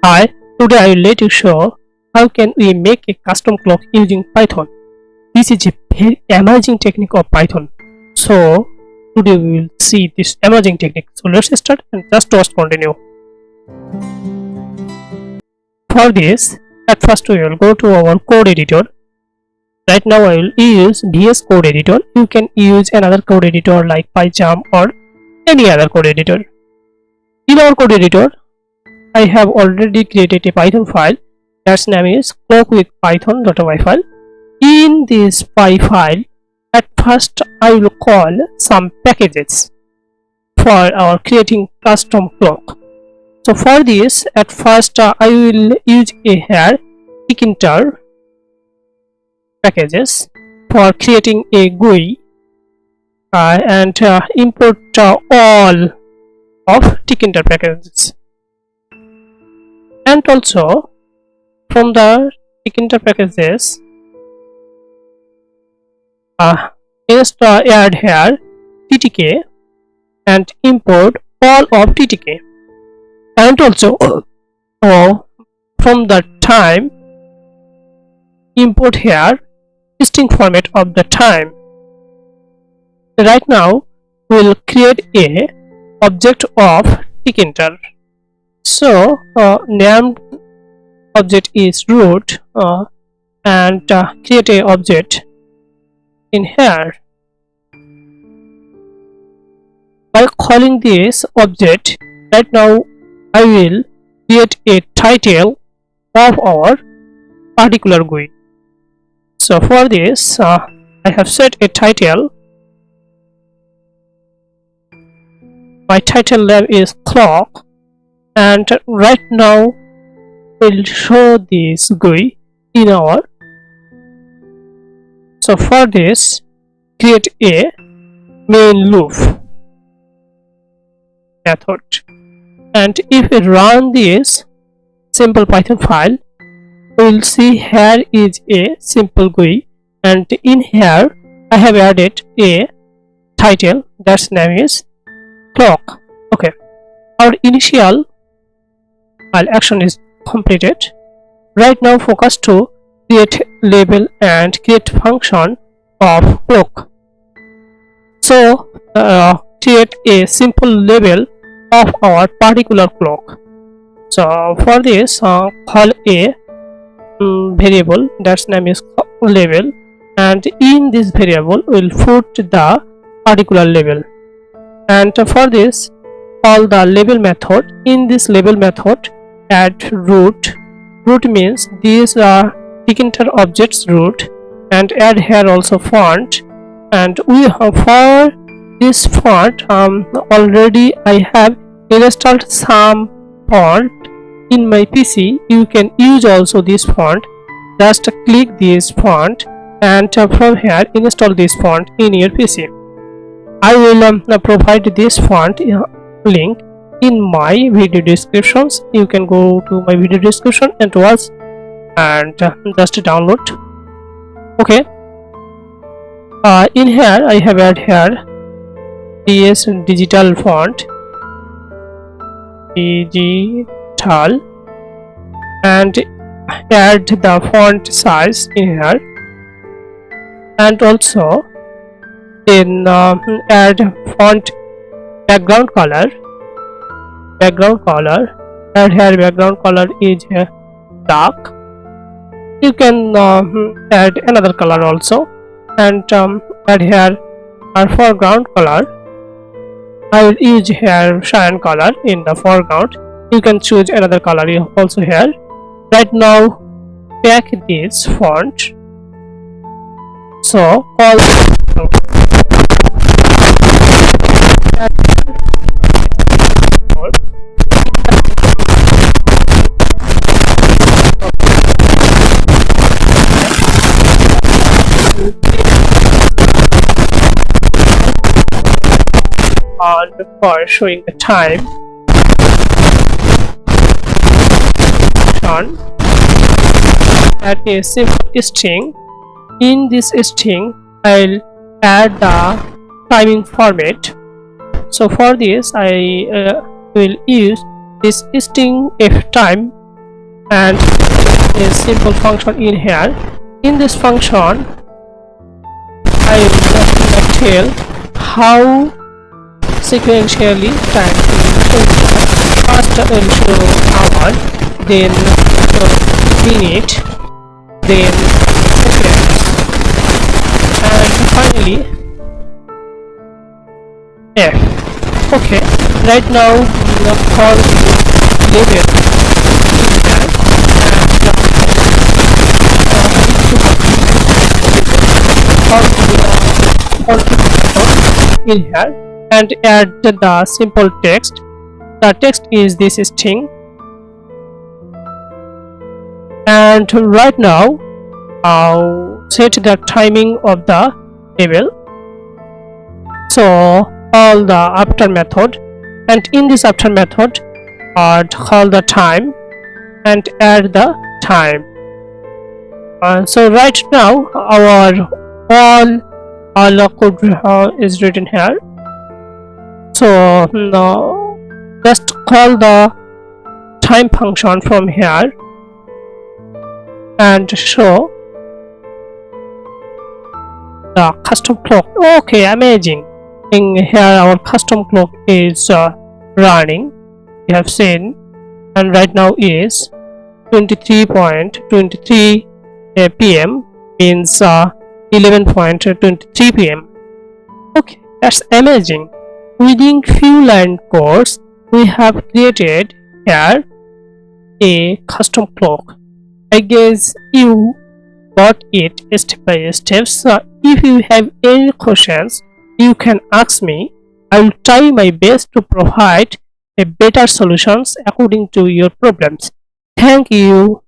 Hi, today I will let you show how can we make a custom clock using Python. This is a very amazing technique of Python. So today we will see this amazing technique. So let's start and just continue. For this, at first we will go to our code editor. Right now I will use VS Code editor. You can use another code editor like PyCharm or any other code editor. In our code editor, I have already created a Python file that's name is clock-with-python.py file. In this py file, at first I will call some packages for our creating custom clock. So for this, at first I will use a here Tkinter packages for creating a GUI and import all of Tkinter packages. And also from the Tkinter packages just add here ttk and import all of ttk, and also from the time import here string format of the time. Right now we will create a object of Tkinter. So named object is root and create a object in here. By calling this object, right now I will create a title of our particular GUI. So for this I have set a title. My title name is clock, and right now we'll show this GUI in our. So for this, create a main loop method, and if we run this simple Python file, we'll see here is a simple GUI, and in here I have added a title that's name is clock. Okay, our initial file action is completed. Right now focus to create label and create function of clock. So create a simple label of our particular clock. So for this call a variable that's name is label, and in this variable we'll put the particular label, and for this call the label method. In this label method add root. Root means these are Tkinter objects root, and add here also font. And we have for this font already I have installed some font in my PC. You can use also this font. Just click this font and from here install this font in your PC. I will provide this font link in my video descriptions. You can go to my video description and watch and just download. Okay, in here I have add here DS digital font, digital, and add the font size in here, and also then add font background color. Add here background color is dark. You can add another color also, and add here our foreground color. I will use here cyan color in the foreground. You can choose another color also here. Right now pack this font. So call for showing the time at a simple string. In this string I'll add the timing format. So for this I will use this string f time and a simple function in here. In this function I will just tell how sequentially time first I will show hour, then show minute, then seconds, and finally F. Okay, right now we have called the limit in here and add the simple text. The text is this string, and right now I'll set the timing of the table. So call the after method, and in this after method call the time and add the time. So right now our all code is written here. So now just call the time function from here and show the custom clock. Okay, amazing. In here our custom clock is running, we have seen, and right now is 23.23 p.m. means 11.23 p.m. Okay, that's amazing. Within few line codes we have created here a custom clock. I guess you got it step by step. So if you have any questions you can ask me. I will try my best to provide a better solutions according to your problems. Thank you.